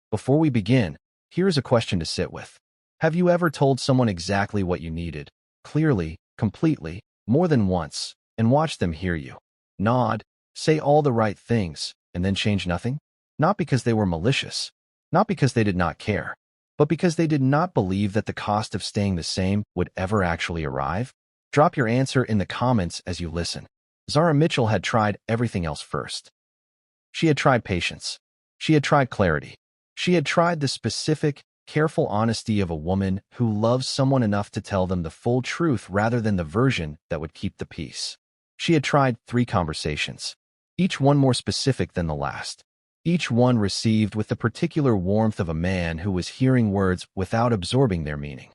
Before we begin, here's a question to sit with. Have you ever told someone exactly what you needed, clearly, completely, more than once, and watched them hear you? Nod, say all the right things, and then change nothing? Not because they were malicious, not because they did not care, but because they did not believe that the cost of staying the same would ever actually arrive? Drop your answer in the comments as you listen. Zara Mitchell had tried everything else first. She had tried patience. She had tried clarity. She had tried the specific, careful honesty of a woman who loves someone enough to tell them the full truth rather than the version that would keep the peace. She had tried 3 conversations, each one more specific than the last. Each one received with the particular warmth of a man who was hearing words without absorbing their meaning.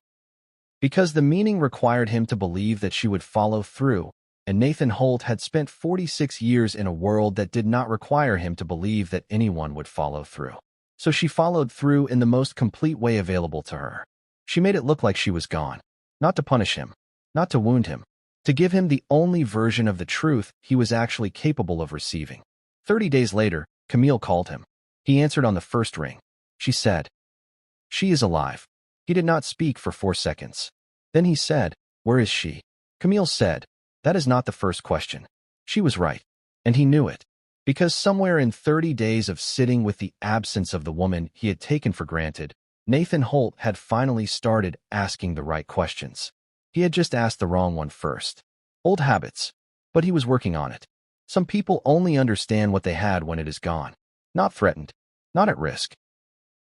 Because the meaning required him to believe that she would follow through, and Nathan Holt had spent 46 years in a world that did not require him to believe that anyone would follow through. So she followed through in the most complete way available to her. She made it look like she was gone, not to punish him, not to wound him, to give him the only version of the truth he was actually capable of receiving. 30 days later, Camille called him. He answered on the first ring. She said, "She is alive." He did not speak for 4 seconds. Then he said, "Where is she?" Camille said, "That is not the first question." She was right, and he knew it, because somewhere in 30 days of sitting with the absence of the woman he had taken for granted, Nathan Holt had finally started asking the right questions. He had just asked the wrong one first. Old habits, but he was working on it. Some people only understand what they had when it is gone, not threatened, not at risk,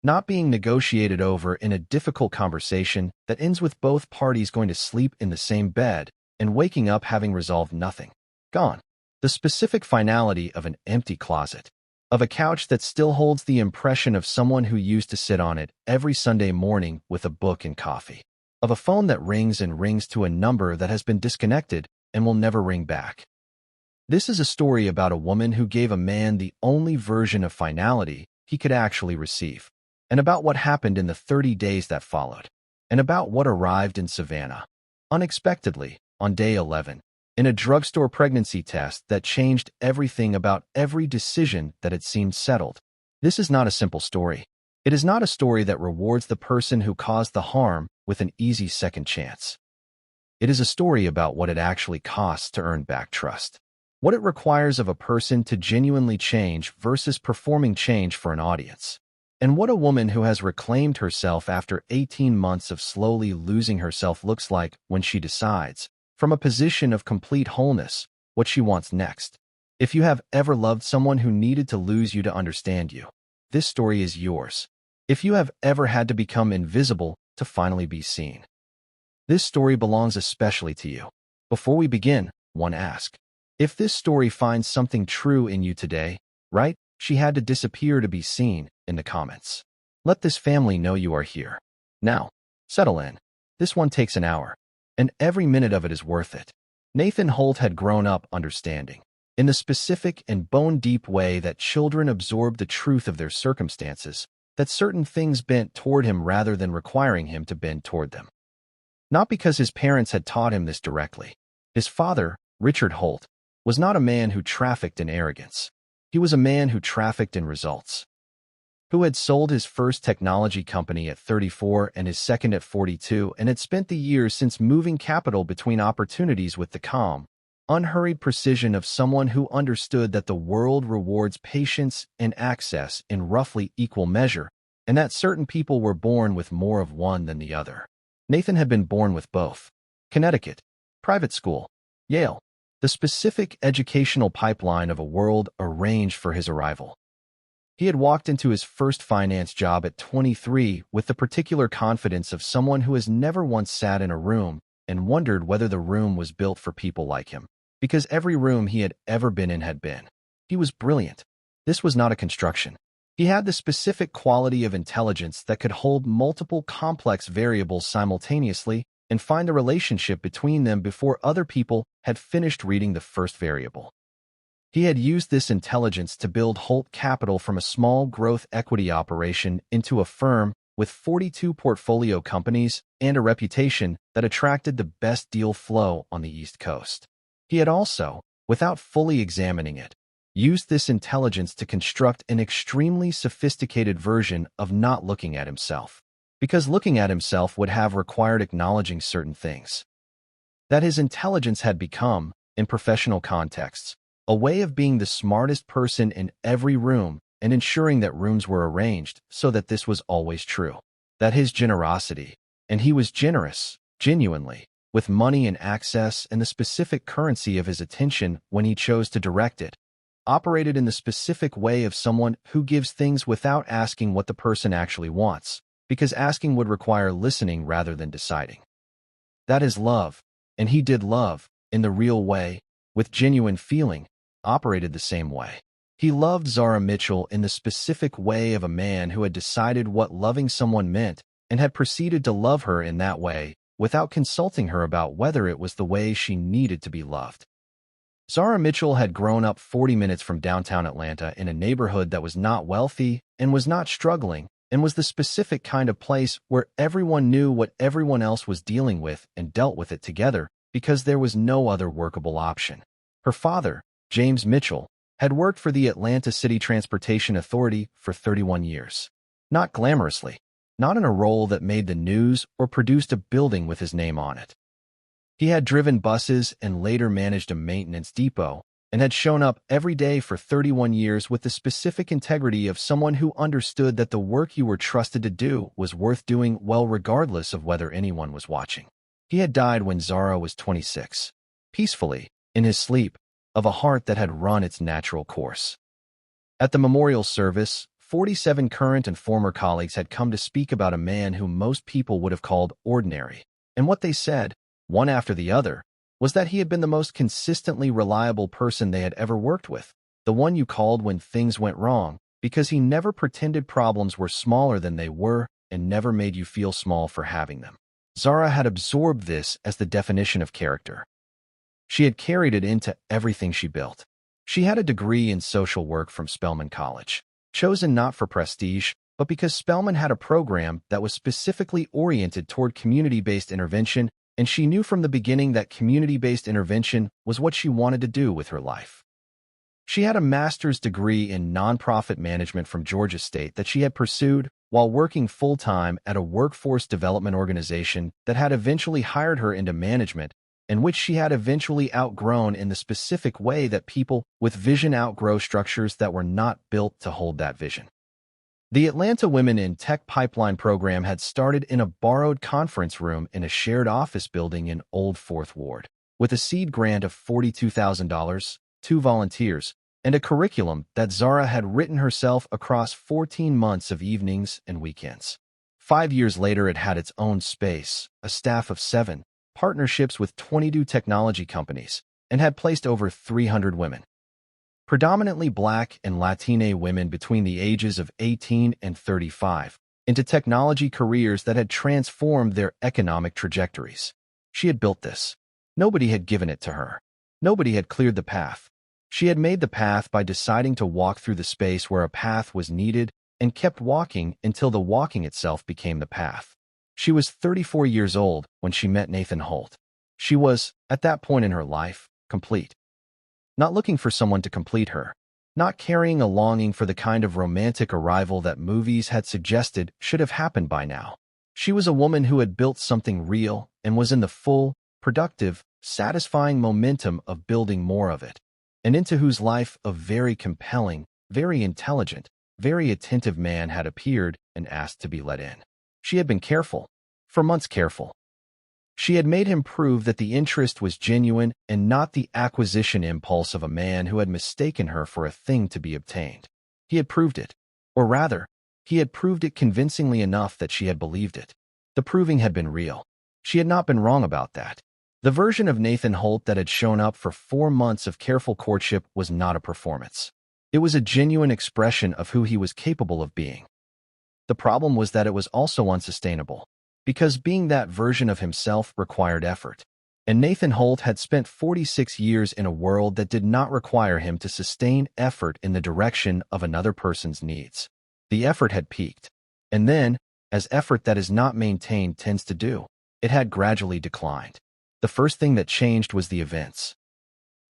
not being negotiated over in a difficult conversation that ends with both parties going to sleep in the same bed and waking up having resolved nothing. Gone. The specific finality of an empty closet, of a couch that still holds the impression of someone who used to sit on it every Sunday morning with a book and coffee, of a phone that rings and rings to a number that has been disconnected and will never ring back. This is a story about a woman who gave a man the only version of finality he could actually receive, and about what happened in the 30 days that followed, and about what arrived in Savannah, unexpectedly, on day 11, in a drugstore pregnancy test that changed everything about every decision that had seemed settled. This is not a simple story. It is not a story that rewards the person who caused the harm with an easy second chance. It is a story about what it actually costs to earn back trust, what it requires of a person to genuinely change versus performing change for an audience, and what a woman who has reclaimed herself after 18 months of slowly losing herself looks like when she decides, from a position of complete wholeness, what she wants next. If you have ever loved someone who needed to lose you to understand you, this story is yours. If you have ever had to become invisible to finally be seen, this story belongs especially to you. Before we begin, one ask, if this story finds something true in you today, right? She had to disappear to be seen in the comments. Let this family know you are here. Now, settle in. This one takes an hour, and every minute of it is worth it. Nathan Holt had grown up understanding, in the specific and bone-deep way that children absorb the truth of their circumstances, that certain things bent toward him rather than requiring him to bend toward them. Not because his parents had taught him this directly. His father, Richard Holt, was not a man who trafficked in arrogance. He was a man who trafficked in results, who had sold his first technology company at 34 and his second at 42 and had spent the years since moving capital between opportunities with the calm, unhurried precision of someone who understood that the world rewards patience and access in roughly equal measure, and that certain people were born with more of one than the other. Nathan had been born with both. Connecticut, private school, Yale, the specific educational pipeline of a world arranged for his arrival. He had walked into his first finance job at 23 with the particular confidence of someone who has never once sat in a room and wondered whether the room was built for people like him, because every room he had ever been in had been. He was brilliant. This was not a construction. He had the specific quality of intelligence that could hold multiple complex variables simultaneously and find the relationship between them before other people had finished reading the first variable. He had used this intelligence to build Holt Capital from a small growth equity operation into a firm with 42 portfolio companies and a reputation that attracted the best deal flow on the East Coast. He had also, without fully examining it, used this intelligence to construct an extremely sophisticated version of not looking at himself. Because looking at himself would have required acknowledging certain things. That his intelligence had become, in professional contexts, a way of being the smartest person in every room and ensuring that rooms were arranged so that this was always true. That his generosity, and he was generous, genuinely, with money and access and the specific currency of his attention when he chose to direct it, operated in the specific way of someone who gives things without asking what the person actually wants, because asking would require listening rather than deciding. That is love, and he did love, in the real way, with genuine feeling, operated the same way. He loved Zara Mitchell in the specific way of a man who had decided what loving someone meant and had proceeded to love her in that way without consulting her about whether it was the way she needed to be loved. Zara Mitchell had grown up 40 minutes from downtown Atlanta in a neighborhood that was not wealthy and was not struggling and was the specific kind of place where everyone knew what everyone else was dealing with and dealt with it together because there was no other workable option. Her father, James Mitchell, had worked for the Atlanta City Transportation Authority for 31 years. Not glamorously, not in a role that made the news or produced a building with his name on it. He had driven buses and later managed a maintenance depot and had shown up every day for 31 years with the specific integrity of someone who understood that the work you were trusted to do was worth doing well regardless of whether anyone was watching. He had died when Zara was 26, peacefully, in his sleep, of a heart that had run its natural course. At the memorial service, 47 current and former colleagues had come to speak about a man whom most people would have called ordinary, and what they said, one after the other, was that he had been the most consistently reliable person they had ever worked with, the one you called when things went wrong, because he never pretended problems were smaller than they were and never made you feel small for having them. Zara had absorbed this as the definition of character. She had carried it into everything she built. She had a degree in social work from Spelman College, chosen not for prestige, but because Spelman had a program that was specifically oriented toward community-based intervention, and she knew from the beginning that community-based intervention was what she wanted to do with her life. She had a master's degree in nonprofit management from Georgia State that she had pursued while working full-time at a workforce development organization that had eventually hired her into management and which she had eventually outgrown in the specific way that people with vision outgrow structures that were not built to hold that vision. The Atlanta Women in Tech Pipeline program had started in a borrowed conference room in a shared office building in Old Fourth Ward, with a seed grant of $42,000, 2 volunteers, and a curriculum that Zara had written herself across 14 months of evenings and weekends. 5 years later, it had its own space, a staff of 7, partnerships with 22 technology companies, and had placed over 300 women, predominantly Black and Latina women between the ages of 18 and 35, into technology careers that had transformed their economic trajectories. She had built this. Nobody had given it to her. Nobody had cleared the path. She had made the path by deciding to walk through the space where a path was needed and kept walking until the walking itself became the path. She was 34 years old when she met Nathan Holt. She was, at that point in her life, complete. Not looking for someone to complete her, not carrying a longing for the kind of romantic arrival that movies had suggested should have happened by now. She was a woman who had built something real and was in the full, productive, satisfying momentum of building more of it, and into whose life a very compelling, very intelligent, very attentive man had appeared and asked to be let in. She had been careful, for months careful. She had made him prove that the interest was genuine and not the acquisition impulse of a man who had mistaken her for a thing to be obtained. He had proved it, or rather, he had proved it convincingly enough that she had believed it. The proving had been real. She had not been wrong about that. The version of Nathan Holt that had shown up for 4 months of careful courtship was not a performance. It was a genuine expression of who he was capable of being. The problem was that it was also unsustainable, because being that version of himself required effort, and Nathan Holt had spent 46 years in a world that did not require him to sustain effort in the direction of another person's needs. The effort had peaked, and then, as effort that is not maintained tends to do, it had gradually declined. The first thing that changed was the events.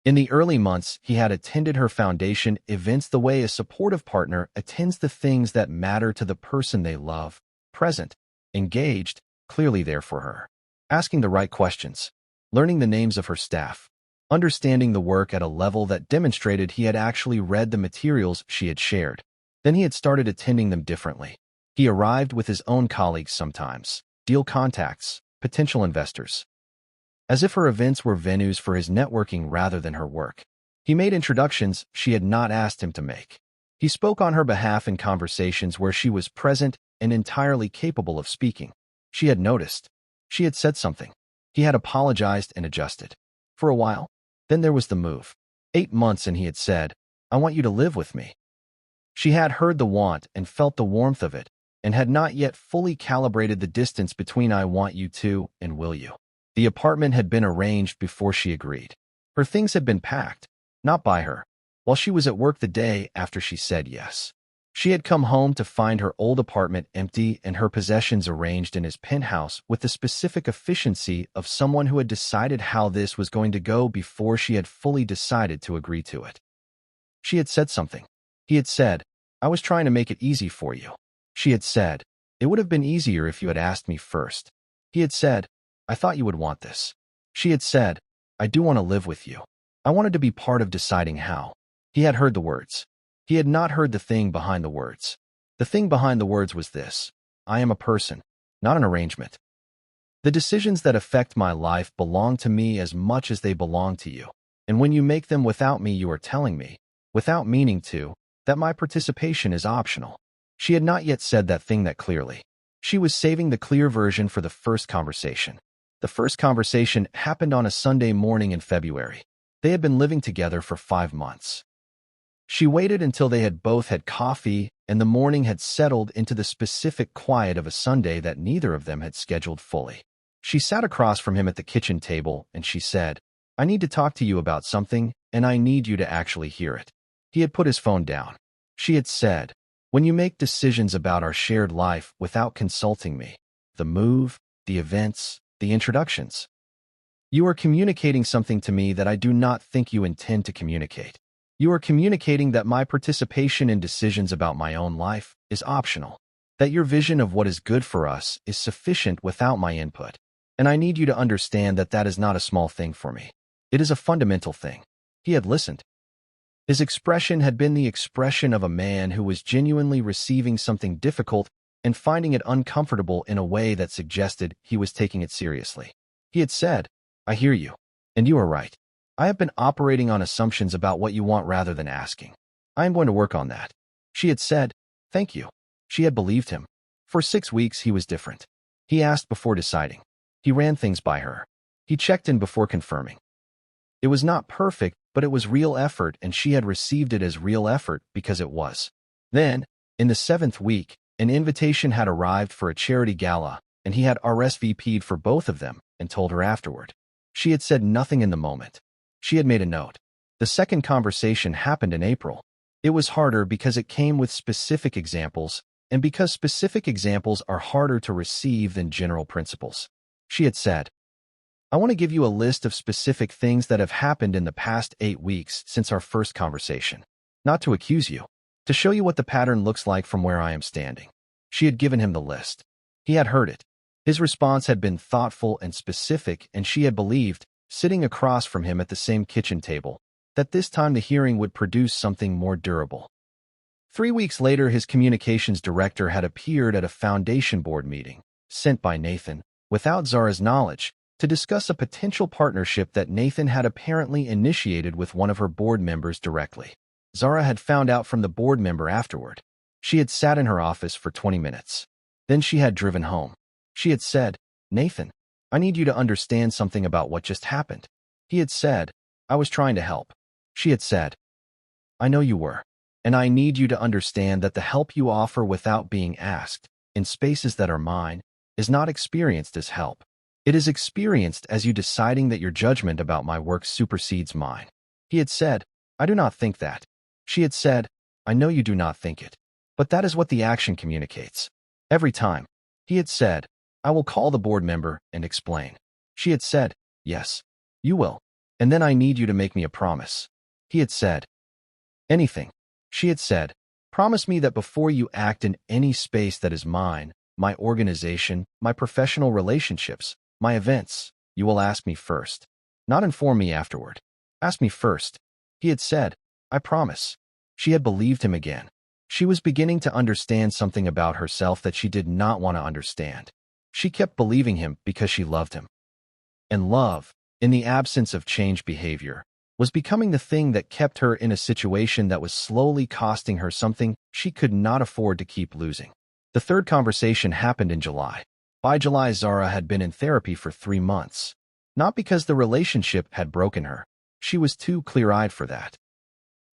In the early months, he had attended her foundation events the way a supportive partner attends the things that matter to the person they love, present, engaged, clearly there for her, asking the right questions, learning the names of her staff, understanding the work at a level that demonstrated he had actually read the materials she had shared. Then he had started attending them differently. He arrived with his own colleagues sometimes, deal contacts, potential investors, as if her events were venues for his networking rather than her work. He made introductions she had not asked him to make. He spoke on her behalf in conversations where she was present and entirely capable of speaking. She had noticed. She had said something. He had apologized and adjusted. For a while. Then there was the move. 8 months and he had said, "I want you to live with me." She had heard the want and felt the warmth of it, and had not yet fully calibrated the distance between "I want you to" and "will you." The apartment had been arranged before she agreed. Her things had been packed, not by her, while she was at work the day after she said yes. She had come home to find her old apartment empty and her possessions arranged in his penthouse with the specific efficiency of someone who had decided how this was going to go before she had fully decided to agree to it. She had said something. He had said, "I was trying to make it easy for you." She had said, "It would have been easier if you had asked me first." He had said, "I thought you would want this." She had said, "I do want to live with you. I wanted to be part of deciding how." He had heard the words. He had not heard the thing behind the words. The thing behind the words was this: "I am a person, not an arrangement. The decisions that affect my life belong to me as much as they belong to you. And when you make them without me, you are telling me, without meaning to, that my participation is optional." She had not yet said that thing that clearly. She was saving the clear version for the first conversation. The first conversation happened on a Sunday morning in February. They had been living together for 5 months. She waited until they had both had coffee and the morning had settled into the specific quiet of a Sunday that neither of them had scheduled fully. She sat across from him at the kitchen table and she said, "I need to talk to you about something, and I need you to actually hear it." He had put his phone down. She had said, "When you make decisions about our shared life without consulting me, the move, the events, the introductions, you are communicating something to me that I do not think you intend to communicate. You are communicating that my participation in decisions about my own life is optional, that your vision of what is good for us is sufficient without my input. And I need you to understand that that is not a small thing for me. It is a fundamental thing." He had listened. His expression had been the expression of a man who was genuinely receiving something difficult and finding it uncomfortable in a way that suggested he was taking it seriously. He had said, "I hear you. And you are right. I have been operating on assumptions about what you want rather than asking. I am going to work on that." She had said, "Thank you." She had believed him. For 6 weeks he was different. He asked before deciding. He ran things by her. He checked in before confirming. It was not perfect, but it was real effort, and she had received it as real effort because it was. Then, in the 7th week, an invitation had arrived for a charity gala, and he had RSVP'd for both of them and told her afterward. She had said nothing in the moment. She had made a note. The second conversation happened in April. It was harder because it came with specific examples, and because specific examples are harder to receive than general principles. She had said, "I want to give you a list of specific things that have happened in the past 8 weeks since our first conversation. Not to accuse you, to show you what the pattern looks like from where I am standing." She had given him the list. He had heard it. His response had been thoughtful and specific, and she had believed, sitting across from him at the same kitchen table, that this time the hearing would produce something more durable. 3 weeks later, his communications director had appeared at a foundation board meeting, sent by Nathan, without Zara's knowledge, to discuss a potential partnership that Nathan had apparently initiated with one of her board members directly. Zara had found out from the board member afterward. She had sat in her office for 20 minutes. Then she had driven home. She had said, "Nathan, I need you to understand something about what just happened." He had said, "I was trying to help." She had said, "I know you were. And I need you to understand that the help you offer without being asked, in spaces that are mine, is not experienced as help. It is experienced as you deciding that your judgment about my work supersedes mine." He had said, "I do not think that." She had said, "I know you do not think it. But that is what the action communicates. Every time." He had said, "I will call the board member and explain." She had said, "Yes, you will." And then I need you to make me a promise. He had said. Anything. She had said. Promise me that before you act in any space that is mine, my organization, my professional relationships, my events, you will ask me first. Not inform me afterward. Ask me first. He had said. I promise. She had believed him again. She was beginning to understand something about herself that she did not want to understand. She kept believing him because she loved him. And love, in the absence of changed behavior, was becoming the thing that kept her in a situation that was slowly costing her something she could not afford to keep losing. The third conversation happened in July. By July, Zara had been in therapy for 3 months. Not because the relationship had broken her. She was too clear-eyed for that.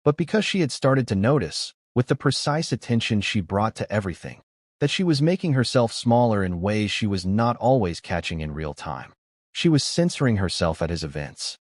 But because she had started to notice, with the precise attention she brought to everything, that she was making herself smaller in ways she was not always catching in real time. She was censoring herself at his events,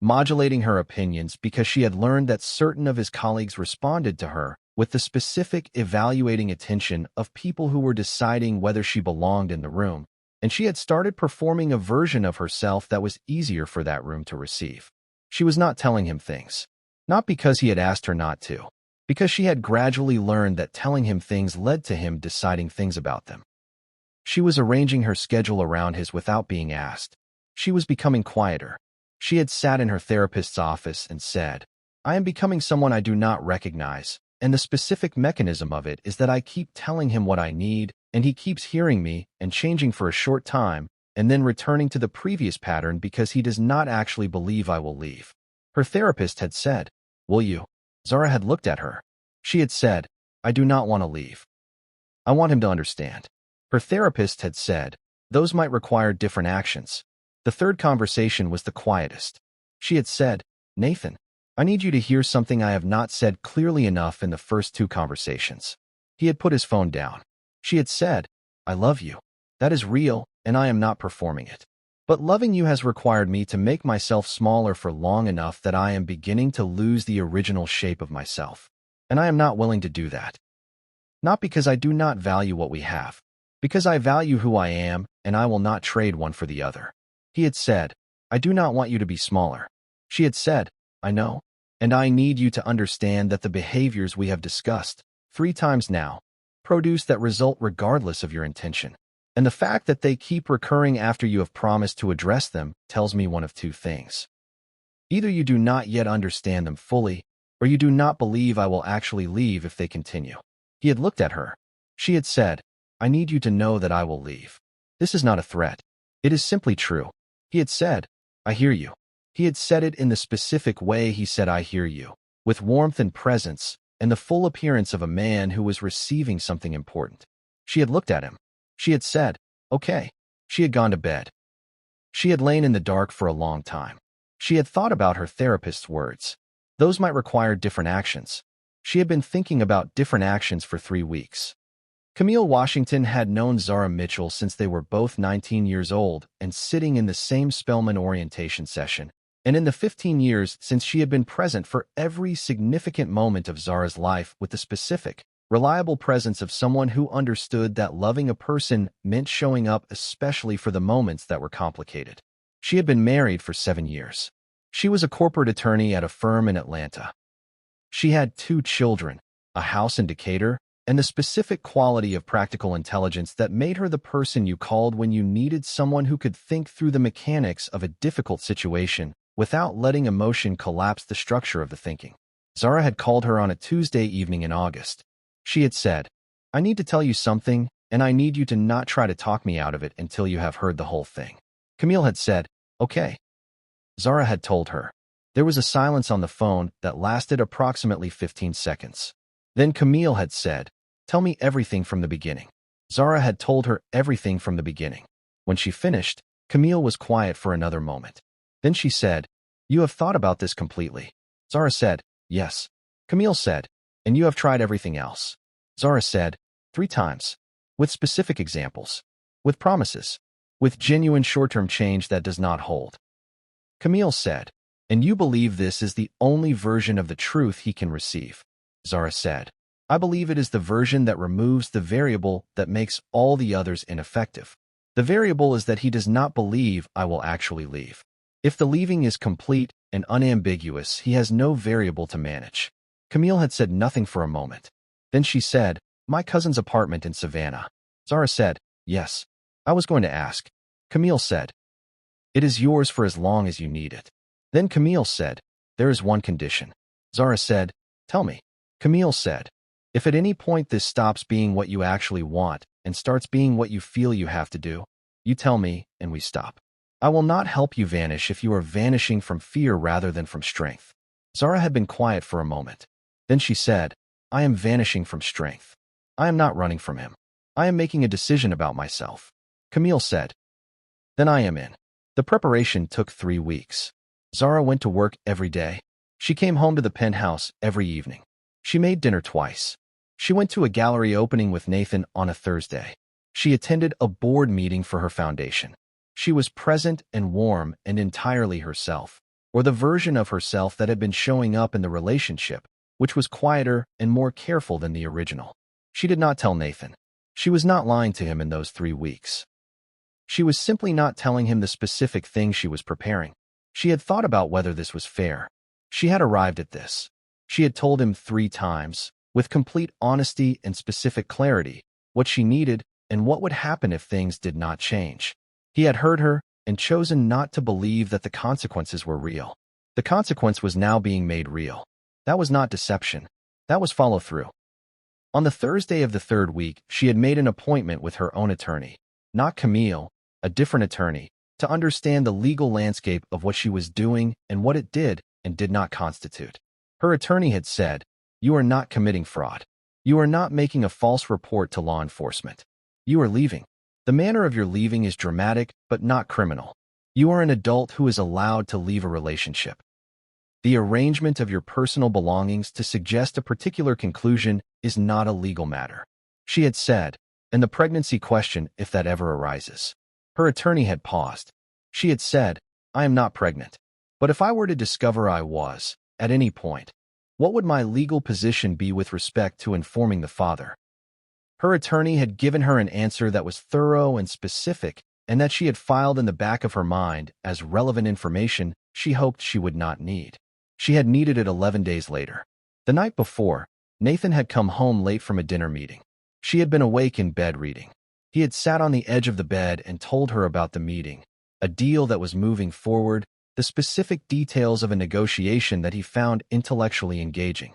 modulating her opinions because she had learned that certain of his colleagues responded to her with the specific evaluating attention of people who were deciding whether she belonged in the room, and she had started performing a version of herself that was easier for that room to receive. She was not telling him things, not because he had asked her not to, because she had gradually learned that telling him things led to him deciding things about them. She was arranging her schedule around his without being asked. She was becoming quieter. She had sat in her therapist's office and said, I am becoming someone I do not recognize, and the specific mechanism of it is that I keep telling him what I need, and he keeps hearing me and changing for a short time, and then returning to the previous pattern because he does not actually believe I will leave. Her therapist had said, Will you? Zara had looked at her. She had said, I do not want to leave. I want him to understand. Her therapist had said, those might require different actions. The third conversation was the quietest. She had said, Nathan, I need you to hear something I have not said clearly enough in the first 2 conversations. He had put his phone down. She had said, I love you. That is real, and I am not performing it. But loving you has required me to make myself smaller for long enough that I am beginning to lose the original shape of myself. And I am not willing to do that. Not because I do not value what we have, because I value who I am, and I will not trade one for the other. He had said, I do not want you to be smaller. She had said, I know, and I need you to understand that the behaviors we have discussed 3 times now produce that result regardless of your intention. And the fact that they keep recurring after you have promised to address them tells me one of 2 things. Either you do not yet understand them fully, or you do not believe I will actually leave if they continue. He had looked at her. She had said, I need you to know that I will leave. This is not a threat. It is simply true. He had said, I hear you. He had said it in the specific way he said I hear you, with warmth and presence, and the full appearance of a man who was receiving something important. She had looked at him. She had said, okay. She had gone to bed. She had lain in the dark for a long time. She had thought about her therapist's words. Those might require different actions. She had been thinking about different actions for 3 weeks. Camille Washington had known Zara Mitchell since they were both 19 years old and sitting in the same Spelman orientation session, and in the 15 years since she had been present for every significant moment of Zara's life with the specific, reliable presence of someone who understood that loving a person meant showing up especially for the moments that were complicated. She had been married for 7 years. She was a corporate attorney at a firm in Atlanta. She had 2 children, a house in Decatur, and the specific quality of practical intelligence that made her the person you called when you needed someone who could think through the mechanics of a difficult situation without letting emotion collapse the structure of the thinking. Zara had called her on a Tuesday evening in August. She had said, I need to tell you something, and I need you to not try to talk me out of it until you have heard the whole thing. Camille had said, okay. Zara had told her. There was a silence on the phone that lasted approximately 15 seconds. Then Camille had said, tell me everything from the beginning. Zara had told her everything from the beginning. When she finished, Camille was quiet for another moment. Then she said, you have thought about this completely. Zara said, yes. Camille said, and you have tried everything else. Zara said, 3 times. With specific examples. With promises. With genuine short-term change that does not hold. Camille said, and you believe this is the only version of the truth he can receive. Zara said, I believe it is the version that removes the variable that makes all the others ineffective. The variable is that he does not believe I will actually leave. If the leaving is complete and unambiguous, he has no variable to manage. Camille had said nothing for a moment. Then she said, "My cousin's apartment in Savannah." Zara said, "Yes. I was going to ask." Camille said, "It is yours for as long as you need it." Then Camille said, "There is one condition." Zara said, "Tell me." Camille said, "If at any point this stops being what you actually want and starts being what you feel you have to do, you tell me and we stop. I will not help you vanish if you are vanishing from fear rather than from strength." Zara had been quiet for a moment. Then she said, "I am vanishing from strength. I am not running from him. I am making a decision about myself." Camille said, "Then I am in." The preparation took 3 weeks. Zara went to work every day. She came home to the penthouse every evening. She made dinner twice. She went to a gallery opening with Nathan on a Thursday. She attended a board meeting for her foundation. She was present and warm and entirely herself, or the version of herself that had been showing up in the relationship, which was quieter and more careful than the original. She did not tell Nathan. She was not lying to him in those 3 weeks. She was simply not telling him the specific thing she was preparing. She had thought about whether this was fair. She had arrived at this. She had told him 3 times, with complete honesty and specific clarity, what she needed and what would happen if things did not change. He had heard her and chosen not to believe that the consequences were real. The consequence was now being made real. That was not deception. That was follow-through. On the Thursday of the 3rd week, she had made an appointment with her own attorney, not Camille, a different attorney, to understand the legal landscape of what she was doing and what it did and did not constitute. Her attorney had said, "You are not committing fraud. You are not making a false report to law enforcement. You are leaving. The manner of your leaving is dramatic but not criminal. You are an adult who is allowed to leave a relationship. The arrangement of your personal belongings to suggest a particular conclusion is not a legal matter," she had said, and the pregnancy question, if that ever arises. Her attorney had paused. She had said, "I am not pregnant. But if I were to discover I was, at any point, what would my legal position be with respect to informing the father?" Her attorney had given her an answer that was thorough and specific, and that she had filed in the back of her mind as relevant information she hoped she would not need. She had needed it 11 days later. The night before, Nathan had come home late from a dinner meeting. She had been awake in bed reading. He had sat on the edge of the bed and told her about the meeting, a deal that was moving forward, the specific details of a negotiation that he found intellectually engaging.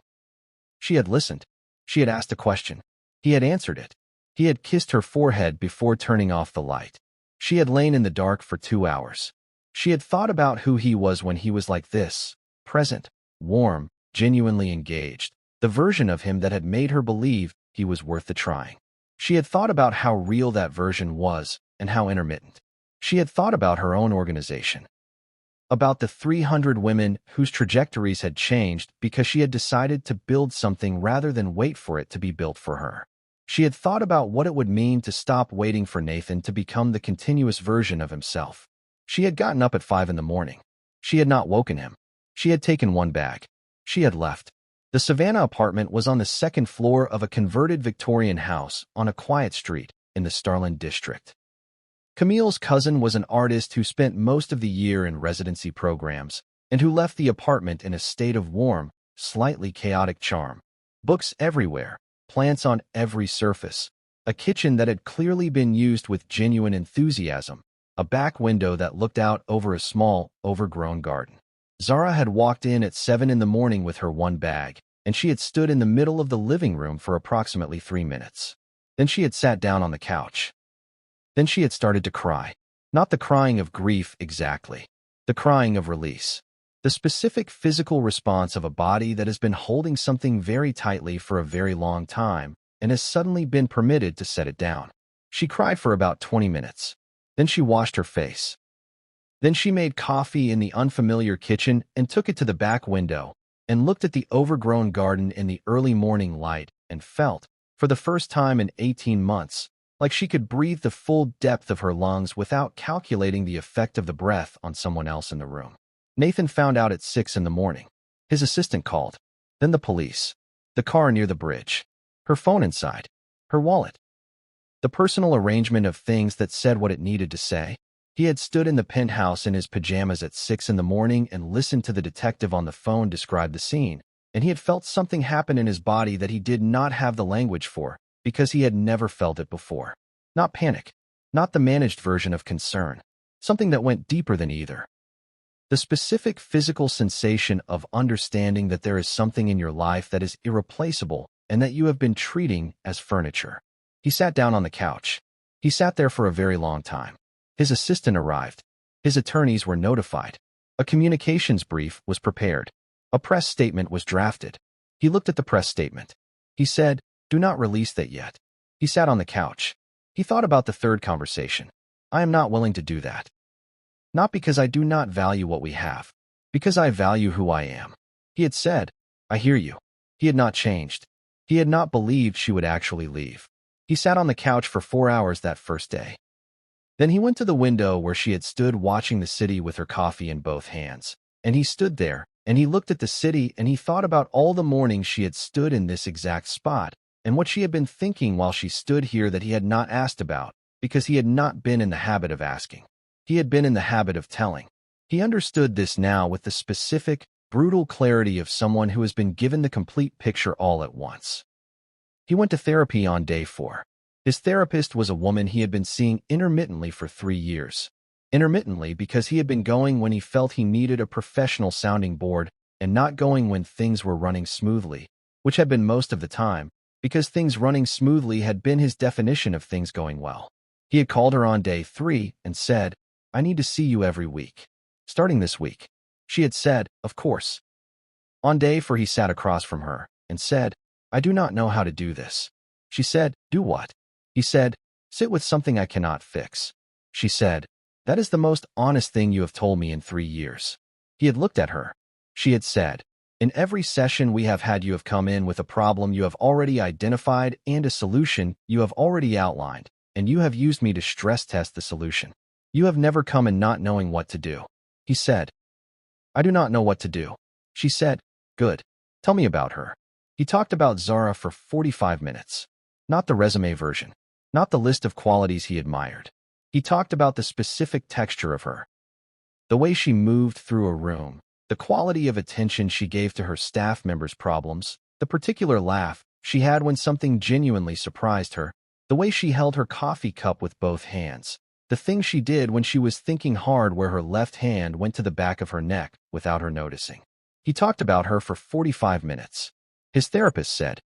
She had listened. She had asked a question. He had answered it. He had kissed her forehead before turning off the light. She had lain in the dark for 2 hours. She had thought about who he was when he was like this, present, warm, genuinely engaged, the version of him that had made her believe he was worth the trying. She had thought about how real that version was and how intermittent. She had thought about her own organization, about the 300 women whose trajectories had changed because she had decided to build something rather than wait for it to be built for her. She had thought about what it would mean to stop waiting for Nathan to become the continuous version of himself. She had gotten up at 5 in the morning. She had not woken him. She had taken one bag. She had left. The Savannah apartment was on the 2nd floor of a converted Victorian house on a quiet street in the Starland district. Camille's cousin was an artist who spent most of the year in residency programs and who left the apartment in a state of warm, slightly chaotic charm. Books everywhere, plants on every surface, a kitchen that had clearly been used with genuine enthusiasm, a back window that looked out over a small, overgrown garden. Zara had walked in at 7 in the morning with her one bag, and she had stood in the middle of the living room for approximately 3 minutes. Then she had sat down on the couch. Then she had started to cry. Not the crying of grief exactly, the crying of release. The specific physical response of a body that has been holding something very tightly for a very long time and has suddenly been permitted to set it down. She cried for about 20 minutes. Then she washed her face. Then she made coffee in the unfamiliar kitchen and took it to the back window and looked at the overgrown garden in the early morning light and felt, for the first time in 18 months, like she could breathe the full depth of her lungs without calculating the effect of the breath on someone else in the room. Nathan found out at 6 in the morning. His assistant called. Then the police. The car near the bridge. Her phone inside. Her wallet. The personal arrangement of things that said what it needed to say. He had stood in the penthouse in his pajamas at 6 in the morning and listened to the detective on the phone describe the scene, and he had felt something happen in his body that he did not have the language for, because he had never felt it before. Not panic, not the managed version of concern, something that went deeper than either. The specific physical sensation of understanding that there is something in your life that is irreplaceable and that you have been treating as furniture. He sat down on the couch. He sat there for a very long time. His assistant arrived. His attorneys were notified. A communications brief was prepared. A press statement was drafted. He looked at the press statement. He said, "Do not release that yet." He sat on the couch. He thought about the third conversation. "I am not willing to do that. Not because I do not value what we have, because I value who I am." He had said, "I hear you." He had not changed. He had not believed she would actually leave. He sat on the couch for 4 hours that first day. Then he went to the window where she had stood watching the city with her coffee in both hands. And he stood there, and he looked at the city, and he thought about all the mornings she had stood in this exact spot, and what she had been thinking while she stood here that he had not asked about, because he had not been in the habit of asking. He had been in the habit of telling. He understood this now with the specific, brutal clarity of someone who has been given the complete picture all at once. He went to therapy on day 4. His therapist was a woman he had been seeing intermittently for 3 years. Intermittently because he had been going when he felt he needed a professional sounding board and not going when things were running smoothly, which had been most of the time, because things running smoothly had been his definition of things going well. He had called her on day 3 and said, "I need to see you every week. Starting this week." She had said, "Of course." On day 4 he sat across from her and said, "I do not know how to do this." She said, "Do what?" He said, "Sit with something I cannot fix." She said, "That is the most honest thing you have told me in 3 years." He had looked at her. She had said, "In every session we have had you have come in with a problem you have already identified and a solution you have already outlined, and you have used me to stress test the solution. You have never come in not knowing what to do." He said, "I do not know what to do." She said, "Good. Tell me about her." He talked about Zara for 45 minutes. Not the resume version. Not the list of qualities he admired. He talked about the specific texture of her. The way she moved through a room. The quality of attention she gave to her staff members' problems. The particular laugh she had when something genuinely surprised her. The way she held her coffee cup with both hands. The things she did when she was thinking hard where her left hand went to the back of her neck without her noticing. He talked about her for 45 minutes. His therapist said,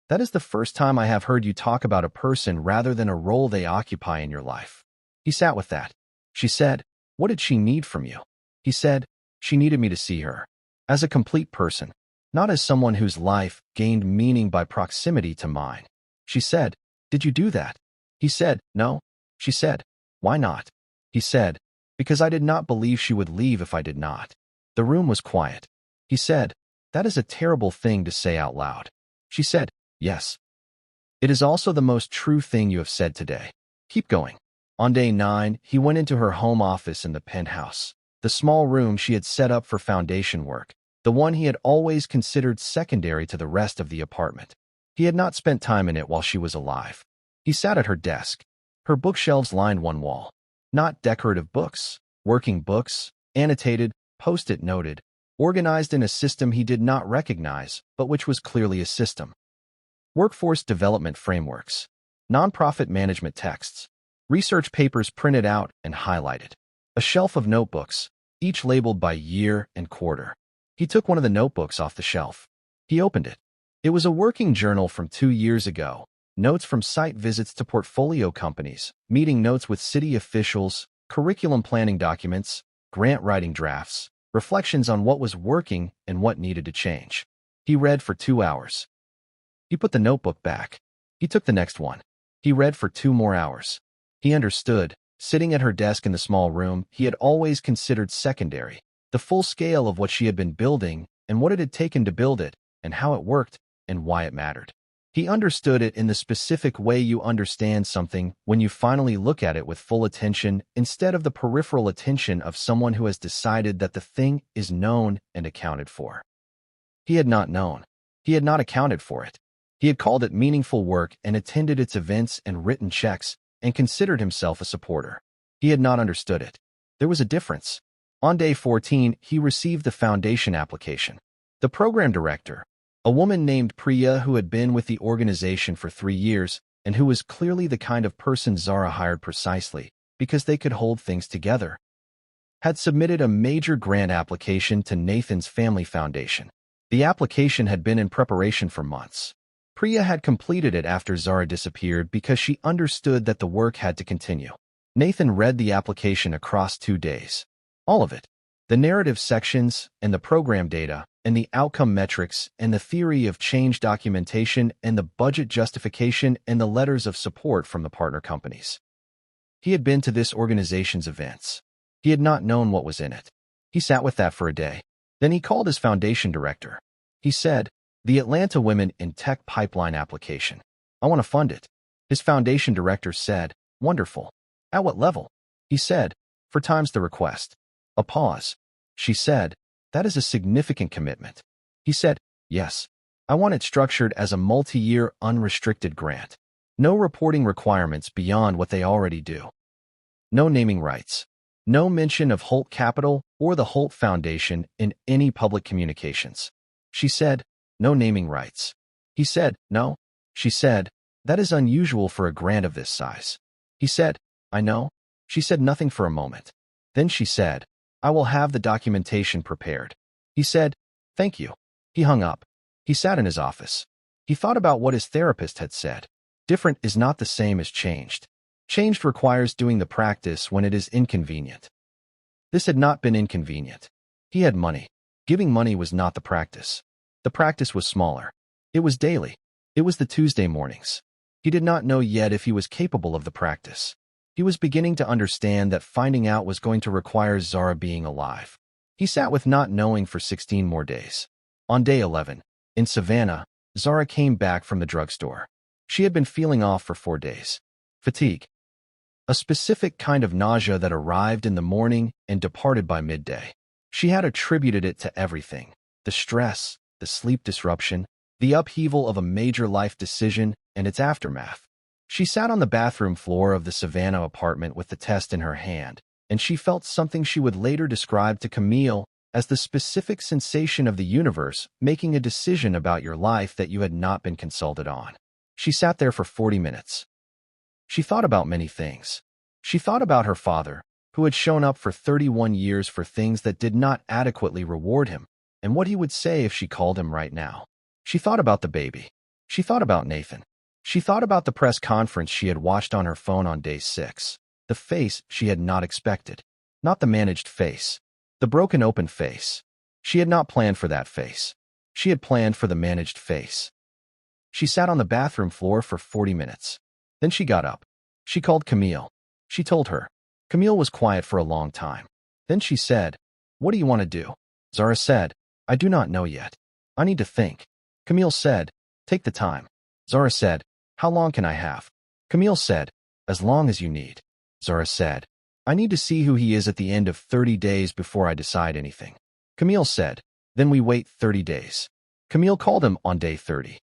"That is the first time I have heard you talk about a person rather than a role they occupy in your life." He sat with that. She said, "What did she need from you?" He said, "She needed me to see her as a complete person, not as someone whose life gained meaning by proximity to mine." She said, "Did you do that?" He said, "No." She said, "Why not?" He said, "Because I did not believe she would leave if I did not." The room was quiet. He said, "That is a terrible thing to say out loud." She said, "Yes. It is also the most true thing you have said today. Keep going." On day 9, he went into her home office in the penthouse, the small room she had set up for foundation work, the one he had always considered secondary to the rest of the apartment. He had not spent time in it while she was alive. He sat at her desk. Her bookshelves lined one wall. Not decorative books, working books, annotated, post-it noted, organized in a system he did not recognize, but which was clearly a system. Workforce development frameworks, nonprofit management texts, research papers printed out and highlighted, a shelf of notebooks, each labeled by year and quarter. He took one of the notebooks off the shelf. He opened it. It was a working journal from 2 years ago, notes from site visits to portfolio companies, meeting notes with city officials, curriculum planning documents, grant writing drafts, reflections on what was working and what needed to change. He read for 2 hours. He put the notebook back. He took the next one. He read for 2 more hours. He understood, sitting at her desk in the small room he had always considered secondary, the full scale of what she had been building and what it had taken to build it and how it worked and why it mattered. He understood it in the specific way you understand something when you finally look at it with full attention instead of the peripheral attention of someone who has decided that the thing is known and accounted for. He had not known. He had not accounted for it. He had called it meaningful work and attended its events and written checks and considered himself a supporter. He had not understood it. There was a difference. On day 14, he received the foundation application. The program director, a woman named Priya who had been with the organization for 3 years and who was clearly the kind of person Zara hired precisely because they could hold things together, had submitted a major grant application to Nathan's family foundation. The application had been in preparation for months. Priya had completed it after Zara disappeared because she understood that the work had to continue. Nathan read the application across 2 days. All of it. The narrative sections and the program data and the outcome metrics and the theory of change documentation and the budget justification and the letters of support from the partner companies. He had been to this organization's events. He had not known what was in it. He sat with that for a day. Then he called his foundation director. He said, "The Atlanta Women in Tech Pipeline application. I want to fund it." His foundation director said, "Wonderful. At what level?" He said, "4 times the request." A pause. She said, "That is a significant commitment." He said, "Yes. I want it structured as a multi-year unrestricted grant. No reporting requirements beyond what they already do. No naming rights. No mention of Holt Capital or the Holt Foundation in any public communications." She said, "No naming rights." He said, "No." She said, "That is unusual for a grant of this size." He said, "I know." She said nothing for a moment. Then she said, "I will have the documentation prepared." He said, "Thank you." He hung up. He sat in his office. He thought about what his therapist had said. Different is not the same as changed. Changed requires doing the practice when it is inconvenient. This had not been inconvenient. He had money. Giving money was not the practice. The practice was smaller. It was daily. It was the Tuesday mornings. He did not know yet if he was capable of the practice. He was beginning to understand that finding out was going to require Zara being alive. He sat with not knowing for 16 more days. On day 11, in Savannah, Zara came back from the drugstore. She had been feeling off for 4 days. Fatigue. A specific kind of nausea that arrived in the morning and departed by midday. She had attributed it to everything: the stress, the sleep disruption, the upheaval of a major life decision, and its aftermath. She sat on the bathroom floor of the Savannah apartment with the test in her hand, and she felt something she would later describe to Camille as the specific sensation of the universe making a decision about your life that you had not been consulted on. She sat there for 40 minutes. She thought about many things. She thought about her father, who had shown up for 31 years for things that did not adequately reward him, and what he would say if she called him right now. She thought about the baby. She thought about Nathan. She thought about the press conference she had watched on her phone on day 6. The face she had not expected. Not the managed face. The broken open face. She had not planned for that face. She had planned for the managed face. She sat on the bathroom floor for 40 minutes. Then she got up. She called Camille. She told her. Camille was quiet for a long time. Then she said, "What do you want to do?" Zara said, "I do not know yet. I need to think." Camille said, "Take the time." Zara said, "How long can I have?" Camille said, "As long as you need." Zara said, "I need to see who he is at the end of 30 days before I decide anything." Camille said, "Then we wait 30 days." Camille called him on day 30.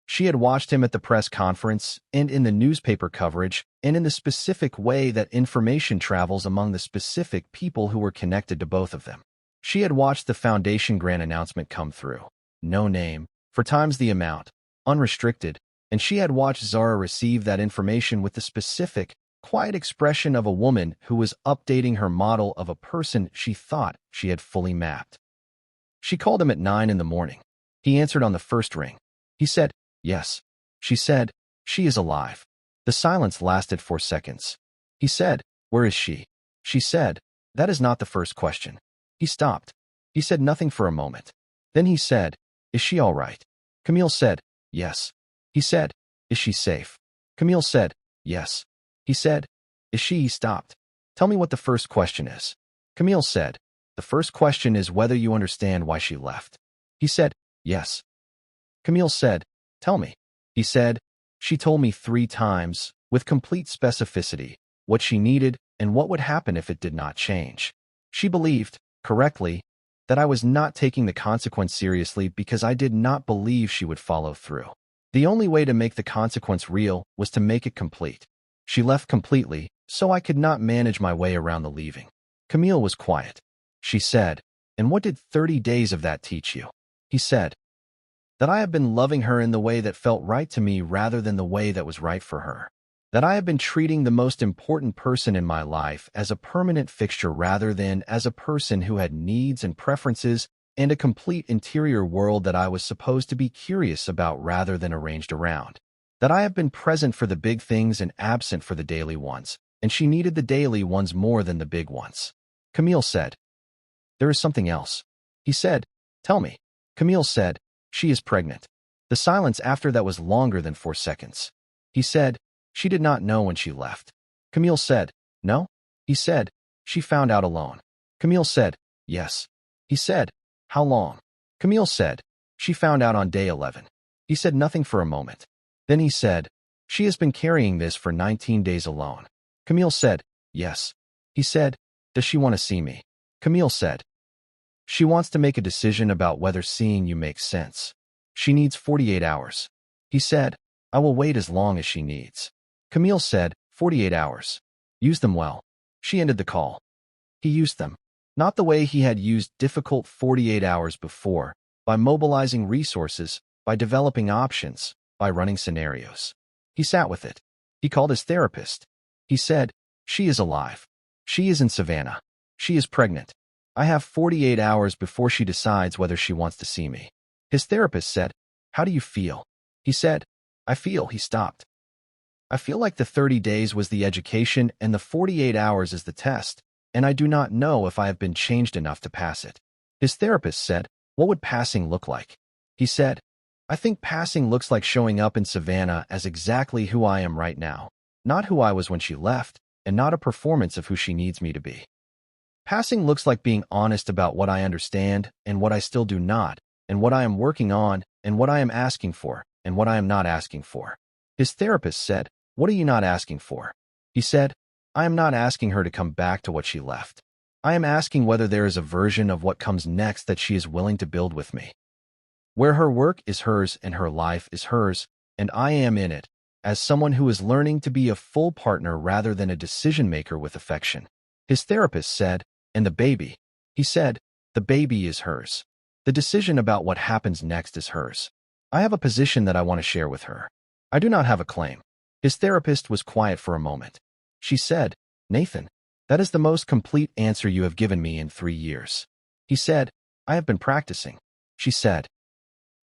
She had watched him at the press conference and in the newspaper coverage and in the specific way that information travels among the specific people who were connected to both of them. She had watched the foundation grant announcement come through. No name, 4 times the amount, unrestricted, and she had watched Zara receive that information with the specific, quiet expression of a woman who was updating her model of a person she thought she had fully mapped. She called him at 9 in the morning. He answered on the first ring. He said, "Yes." She said, "She is alive." The silence lasted 4 seconds. He said, "Where is she?" She said, "That is not the first question." He stopped. He said nothing for a moment. Then he said, "Is she all right?" Camille said, "Yes." He said, "Is she safe?" Camille said, "Yes." He said, "Is she?" He stopped. "Tell me what the first question is." Camille said, "The first question is whether you understand why she left." He said, "Yes." Camille said, "Tell me." He said, "She told me 3 times, with complete specificity, what she needed and what would happen if it did not change. She believed, correctly, that I was not taking the consequence seriously because I did not believe she would follow through. The only way to make the consequence real was to make it complete. She left completely, so I could not manage my way around the leaving. Camille was quiet. She said, "And what did 30 days of that teach you?" He said, "That I have been loving her in the way that felt right to me rather than the way that was right for her. That I have been treating the most important person in my life as a permanent fixture rather than as a person who had needs and preferences and a complete interior world that I was supposed to be curious about rather than arranged around. That I have been present for the big things and absent for the daily ones, and she needed the daily ones more than the big ones." Camille said, "There is something else." He said, "Tell me." Camille said, "She is pregnant." The silence after that was longer than 4 seconds. He said, "She did not know when she left." Camille said, "No?" He said, "She found out alone." Camille said, "Yes." He said, "How long?" Camille said, "She found out on day 11. He said nothing for a moment. Then he said, "She has been carrying this for 19 days alone." Camille said, "Yes." He said, "Does she want to see me?" Camille said, "She wants to make a decision about whether seeing you makes sense. She needs 48 hours. He said, "I will wait as long as she needs." Camille said, 48 hours. Use them well." She ended the call. He used them. Not the way he had used difficult 48 hours before, by mobilizing resources, by developing options, by running scenarios. He sat with it. He called his therapist. He said, "She is alive. She is in Savannah. She is pregnant. I have 48 hours before she decides whether she wants to see me." His therapist said, "How do you feel?" He said, "I feel." He stopped. "I feel like the 30 days was the education and the 48 hours is the test, and I do not know if I have been changed enough to pass it." His therapist said, "What would passing look like?" He said, "I think passing looks like showing up in Savannah as exactly who I am right now, not who I was when she left, and not a performance of who she needs me to be. Passing looks like being honest about what I understand and what I still do not, and what I am working on, and what I am asking for, and what I am not asking for." His therapist said, "What are you not asking for?" He said, "I am not asking her to come back to what she left. I am asking whether there is a version of what comes next that she is willing to build with me, where her work is hers and her life is hers, and I am in it, as someone who is learning to be a full partner rather than a decision-maker with affection." His therapist said, "And the baby?" He said, "The baby is hers. The decision about what happens next is hers. I have a position that I want to share with her. I do not have a claim." His therapist was quiet for a moment. She said, "Nathan, that is the most complete answer you have given me in 3 years." He said, "I have been practicing." She said,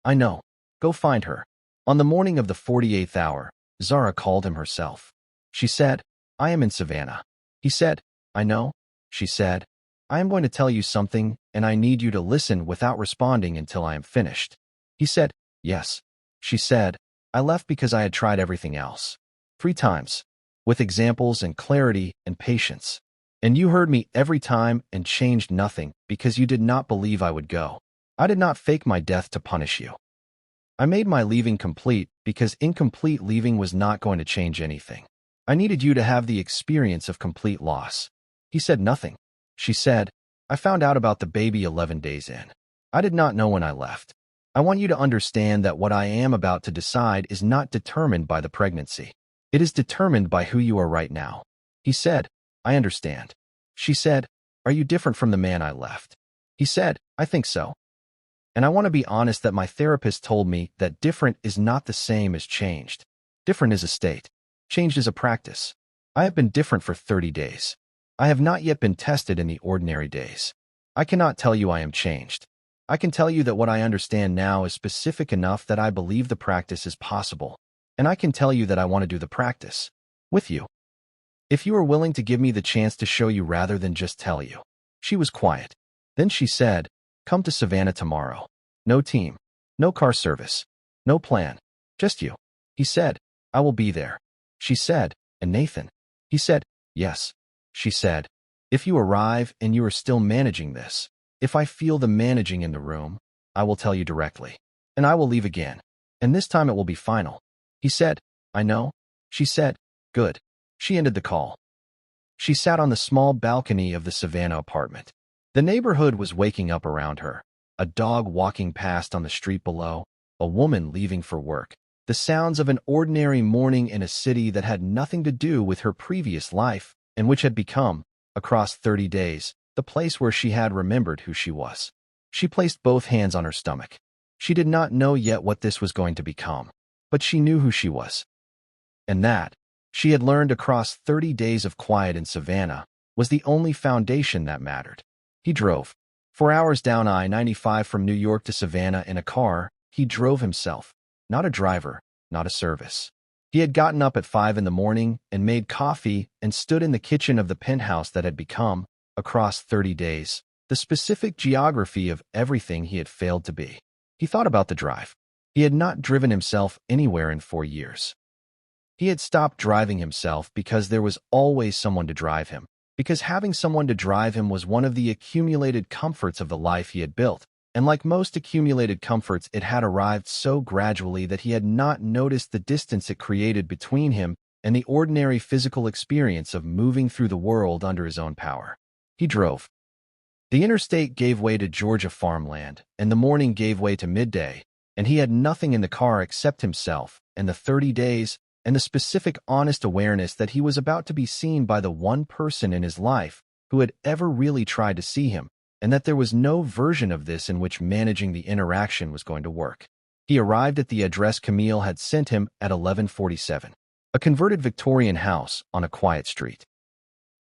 "I know. Go find her." On the morning of the 48th hour, Zara called him herself. She said, "I am in Savannah." He said, "I know." She said, "I am going to tell you something, and I need you to listen without responding until I am finished." He said, "Yes." She said, "I left because I had tried everything else. 3 times. With examples and clarity and patience. And you heard me every time and changed nothing because you did not believe I would go. I did not fake my death to punish you. I made my leaving complete because incomplete leaving was not going to change anything. I needed you to have the experience of complete loss." He said nothing. She said, "I found out about the baby 11 days in. I did not know when I left. I want you to understand that what I am about to decide is not determined by the pregnancy. It is determined by who you are right now." He said, "I understand." She said, "Are you different from the man I left?" He said, "I think so. And I want to be honest that my therapist told me that different is not the same as changed. Different is a state. Changed is a practice. I have been different for 30 days. I have not yet been tested in the ordinary days. I cannot tell you I am changed. I can tell you that what I understand now is specific enough that I believe the practice is possible. And I can tell you that I want to do the practice with you. If you are willing to give me the chance to show you rather than just tell you." She was quiet. Then she said, "Come to Savannah tomorrow. No team. No car service. No plan. Just you." He said, "I will be there." She said, "And Nathan?" He said, "Yes." She said, "If you arrive and you are still managing this, if I feel the managing in the room, I will tell you directly. And I will leave again. And this time it will be final." He said, "I know." She said, "Good." She ended the call. She sat on the small balcony of the Savannah apartment. The neighborhood was waking up around her. A dog walking past on the street below, a woman leaving for work, The sounds of an ordinary morning in a city that had nothing to do with her previous life and which had become, across 30 days, the place where she had remembered who she was. She placed both hands on her stomach. She did not know yet what this was going to become, but she knew who she was. And that, she had learned across 30 days of quiet in Savannah, was the only foundation that mattered. He drove 4 hours down I-95 from New York to Savannah in a car. He drove himself, not a driver, not a service. He had gotten up at 5 in the morning and made coffee and stood in the kitchen of the penthouse that had become, across 30 days, the specific geography of everything he had failed to be. He thought about the drive. He had not driven himself anywhere in 4 years. He had stopped driving himself because there was always someone to drive him, because having someone to drive him was one of the accumulated comforts of the life he had built, and like most accumulated comforts, it had arrived so gradually that he had not noticed the distance it created between him and the ordinary physical experience of moving through the world under his own power. He drove. The interstate gave way to Georgia farmland, and the morning gave way to midday, and he had nothing in the car except himself and the 30 days and the specific honest awareness that he was about to be seen by the one person in his life who had ever really tried to see him, and that there was no version of this in which managing the interaction was going to work. He arrived at the address Camille had sent him at 11:47, a converted Victorian house on a quiet street.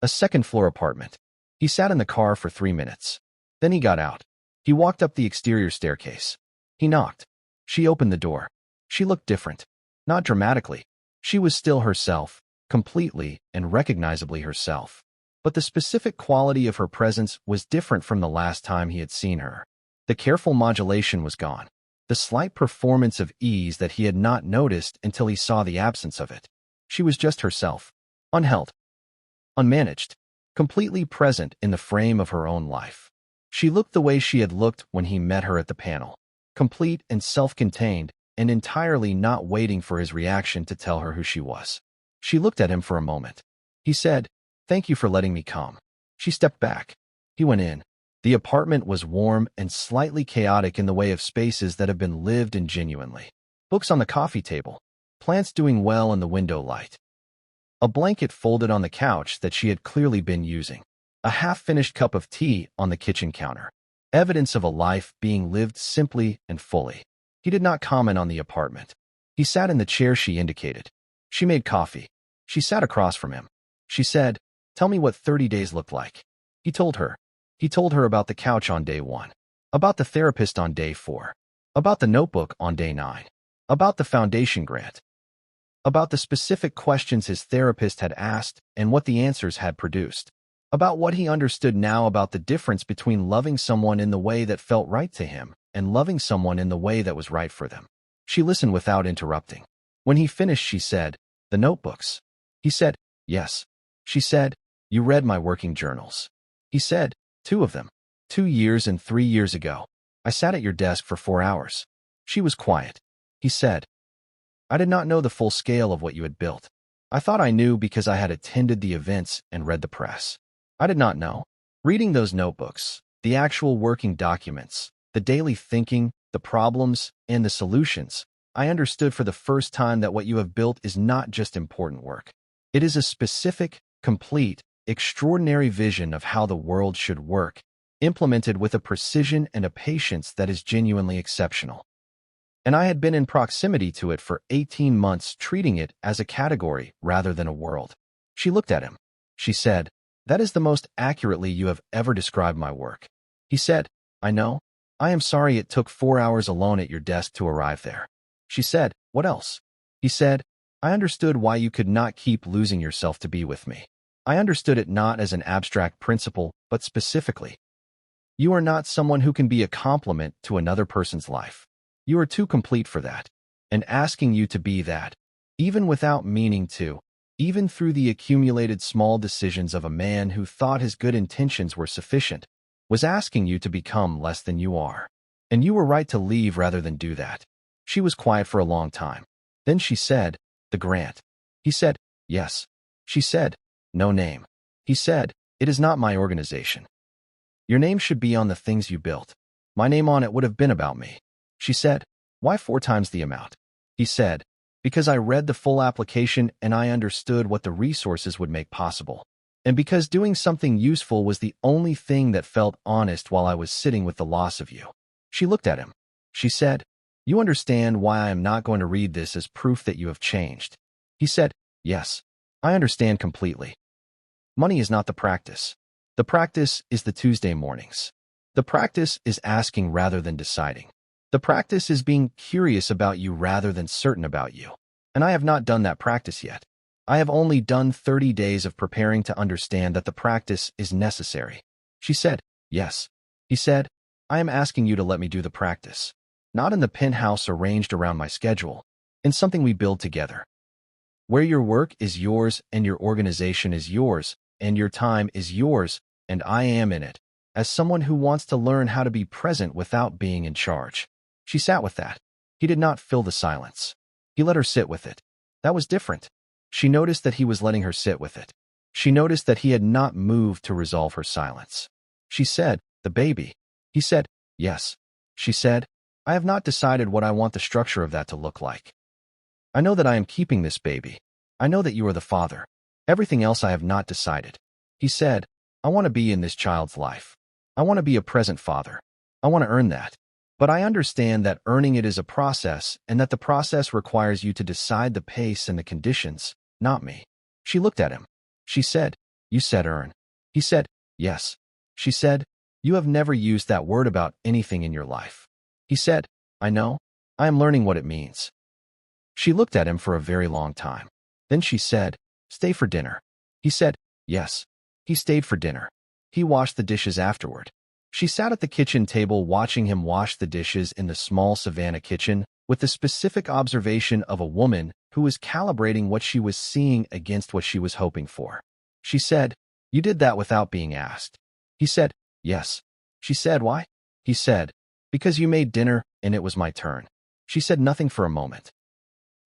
A second-floor apartment. He sat in the car for 3 minutes. Then he got out. He walked up the exterior staircase. He knocked. She opened the door. She looked different. Not dramatically. She was still herself, completely and recognizably herself. But the specific quality of her presence was different from the last time he had seen her. The careful modulation was gone. The slight performance of ease that he had not noticed until he saw the absence of it. She was just herself, unheld, unmanaged, completely present in the frame of her own life. She looked the way she had looked when he met her at the panel, complete and self-contained, and entirely not waiting for his reaction to tell her who she was. She looked at him for a moment. He said, "Thank you for letting me come." She stepped back. He went in. The apartment was warm and slightly chaotic in the way of spaces that have been lived in genuinely. Books on the coffee table, plants doing well in the window light. A blanket folded on the couch that she had clearly been using. A half-finished cup of tea on the kitchen counter. Evidence of a life being lived simply and fully. He did not comment on the apartment. He sat in the chair she indicated. She made coffee. She sat across from him. She said, "Tell me what 30 days looked like." He told her. He told her about the couch on day 1, about the therapist on day 4, about the notebook on day 9, about the foundation grant, about the specific questions his therapist had asked and what the answers had produced, about what he understood now about the difference between loving someone in the way that felt right to him and loving someone in the way that was right for them. She listened without interrupting. When he finished, she said, "The notebooks." He said, "Yes." She said, "You read my working journals." He said, "2 of them. 2 years and 3 years ago. I sat at your desk for 4 hours." She was quiet. He said, "I did not know the full scale of what you had built. I thought I knew because I had attended the events and read the press. I did not know. Reading those notebooks, the actual working documents, the daily thinking, the problems, and the solutions, I understood for the first time that what you have built is not just important work. It is a specific, complete, extraordinary vision of how the world should work, implemented with a precision and a patience that is genuinely exceptional. And I had been in proximity to it for 18 months, treating it as a category rather than a world." She looked at him. She said, "That is the most accurately you have ever described my work." He said, "I know. I am sorry it took 4 hours alone at your desk to arrive there." She said, "What else?" He said, "I understood why you could not keep losing yourself to be with me. I understood it not as an abstract principle, but specifically. You are not someone who can be a complement to another person's life. You are too complete for that. And asking you to be that, even without meaning to, even through the accumulated small decisions of a man who thought his good intentions were sufficient, was asking you to become less than you are. And you were right to leave rather than do that." She was quiet for a long time. Then she said, "The grant." He said, "Yes." She said, "No name." He said, "It is not my organization. Your name should be on the things you built. My name on it would have been about me." She said, "Why 4 times the amount?" He said, Because I read the full application and I understood what the resources would make possible. And because doing something useful was the only thing that felt honest while I was sitting with the loss of you. She looked at him. She said, "You understand why I am not going to read this as proof that you have changed." He said, "Yes, I understand completely. Money is not the practice. The practice is the Tuesday mornings. The practice is asking rather than deciding. The practice is being curious about you rather than certain about you. And I have not done that practice yet. I have only done 30 days of preparing to understand that the practice is necessary." She said, "Yes." He said, "I am asking you to let me do the practice. Not in the penthouse arranged around my schedule. In something we build together. Where your work is yours and your organization is yours and your time is yours and I am in it. As someone who wants to learn how to be present without being in charge." She sat with that. He did not fill the silence. He let her sit with it. That was different. She noticed that he was letting her sit with it. She noticed that he had not moved to resolve her silence. She said, "The baby." He said, "Yes." She said, "I have not decided what I want the structure of that to look like. I know that I am keeping this baby. I know that you are the father. Everything else I have not decided." He said, "I want to be in this child's life. I want to be a present father. I want to earn that. But I understand that earning it is a process and that the process requires you to decide the pace and the conditions, not me." She looked at him. She said, "You said earn." He said, "Yes." She said, "You have never used that word about anything in your life." He said, "I know. I am learning what it means." She looked at him for a very long time. Then she said, "Stay for dinner." He said, "Yes." He stayed for dinner. He washed the dishes afterward. She sat at the kitchen table watching him wash the dishes in the small Savannah kitchen with the specific observation of a woman who was calibrating what she was seeing against what she was hoping for. She said, "You did that without being asked." He said, "Yes." She said, "Why?" He said, "Because you made dinner and it was my turn." She said nothing for a moment.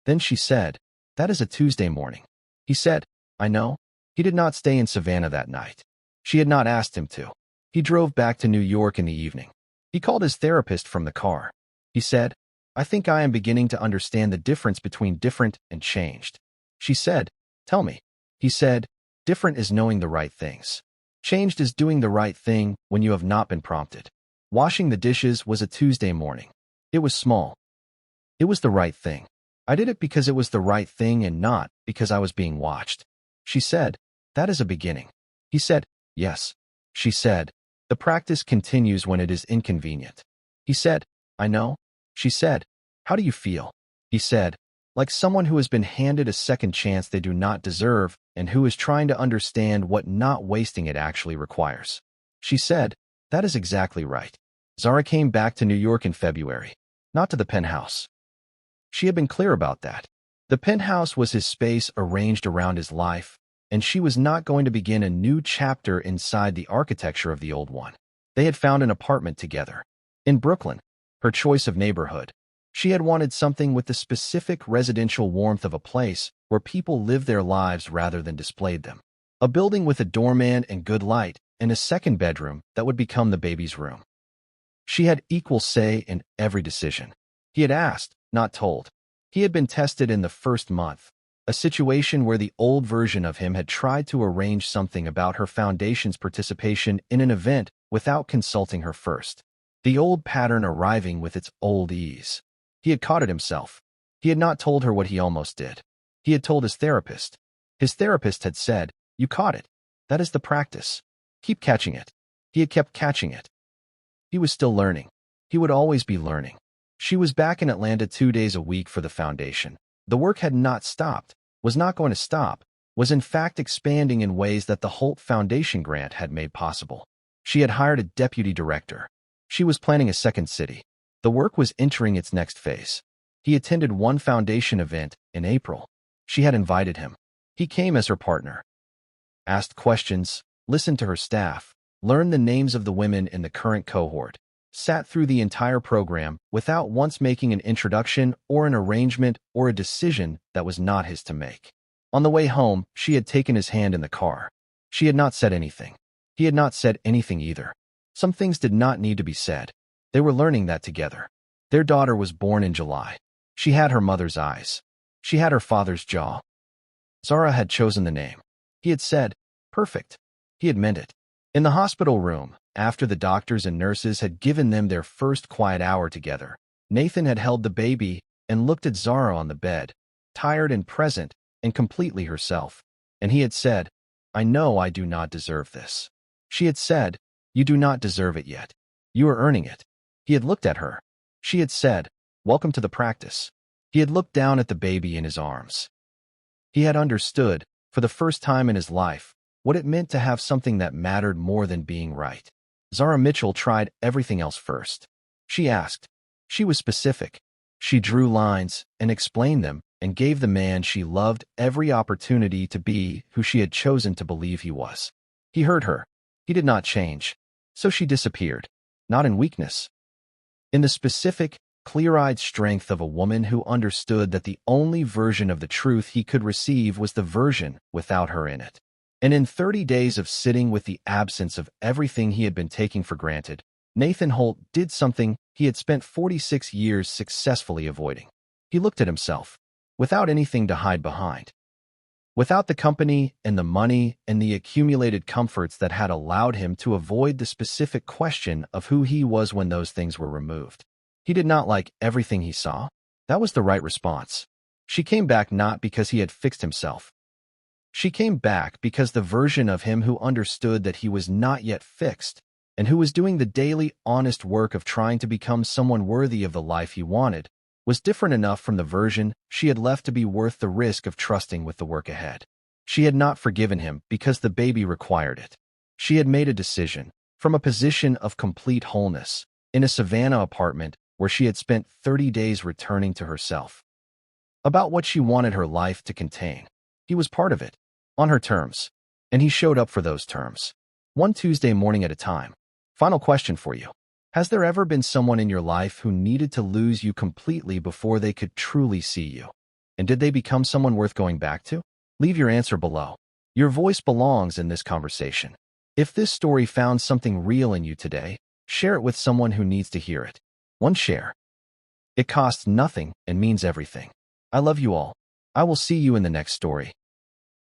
Then she said, "That is a Tuesday morning." He said, "I know." He did not stay in Savannah that night. She had not asked him to. He drove back to New York in the evening. He called his therapist from the car. He said, "I think I am beginning to understand the difference between different and changed." She said, "Tell me." He said, "Different is knowing the right things. Changed is doing the right thing when you have not been prompted." Washing the dishes was a Tuesday morning. It was small. It was the right thing. I did it because it was the right thing and not because I was being watched. She said, "That is a beginning." He said, "Yes." She said, "The practice continues when it is inconvenient." He said, "I know." She said, "How do you feel?" He said, "Like someone who has been handed a second chance they do not deserve and who is trying to understand what not wasting it actually requires." She said, "That is exactly right." Zara came back to New York in February, not to the penthouse. She had been clear about that. The penthouse was his space arranged around his life, and she was not going to begin a new chapter inside the architecture of the old one. They had found an apartment together. In Brooklyn, her choice of neighborhood. She had wanted something with the specific residential warmth of a place where people lived their lives rather than displayed them. A building with a doorman and good light, and a second bedroom that would become the baby's room. She had equal say in every decision. He had asked, not told. He had been tested in the first month. A situation where the old version of him had tried to arrange something about her foundation's participation in an event without consulting her first. The old pattern arriving with its old ease. He had caught it himself. He had not told her what he almost did. He had told his therapist. His therapist had said, "You caught it. That is the practice. Keep catching it." He had kept catching it. He was still learning. He would always be learning. She was back in Atlanta 2 days a week for the foundation. The work had not stopped, was not going to stop, was in fact expanding in ways that the Holt Foundation grant had made possible. She had hired a deputy director. She was planning a second city. The work was entering its next phase. He attended one foundation event in April. She had invited him. He came as her partner. Asked questions, listened to her staff, learned the names of the women in the current cohort, sat through the entire program without once making an introduction or an arrangement or a decision that was not his to make. On the way home, she had taken his hand in the car. She had not said anything. He had not said anything either. Some things did not need to be said. They were learning that together. Their daughter was born in July. She had her mother's eyes. She had her father's jaw. Zara had chosen the name. He had said, "Perfect." He had meant it. In the hospital room, after the doctors and nurses had given them their first quiet hour together, Nathan had held the baby and looked at Zara on the bed, tired and present and completely herself. And he had said, "I know I do not deserve this." She had said, "You do not deserve it yet. You are earning it." He had looked at her. She had said, "Welcome to the practice." He had looked down at the baby in his arms. He had understood, for the first time in his life, what it meant to have something that mattered more than being right. Zara Mitchell tried everything else first. She asked. She was specific. She drew lines and explained them and gave the man she loved every opportunity to be who she had chosen to believe he was. He heard her. He did not change. So she disappeared, not in weakness. In the specific, clear-eyed strength of a woman who understood that the only version of the truth he could receive was the version without her in it. And in 30 days of sitting with the absence of everything he had been taking for granted, Nathan Holt did something he had spent 46 years successfully avoiding. He looked at himself, without anything to hide behind. Without the company and the money and the accumulated comforts that had allowed him to avoid the specific question of who he was when those things were removed. He did not like everything he saw. That was the right response. She came back not because he had fixed himself. She came back because the version of him who understood that he was not yet fixed and who was doing the daily, honest work of trying to become someone worthy of the life he wanted was different enough from the version she had left to be worth the risk of trusting with the work ahead. She had not forgiven him because the baby required it. She had made a decision, from a position of complete wholeness, in a Savannah apartment where she had spent 30 days returning to herself, about what she wanted her life to contain. He was part of it, on her terms, and he showed up for those terms. One Tuesday morning at a time. Final question for you. Has there ever been someone in your life who needed to lose you completely before they could truly see you? And did they become someone worth going back to? Leave your answer below. Your voice belongs in this conversation. If this story found something real in you today, share it with someone who needs to hear it. One share. It costs nothing and means everything. I love you all. I will see you in the next story.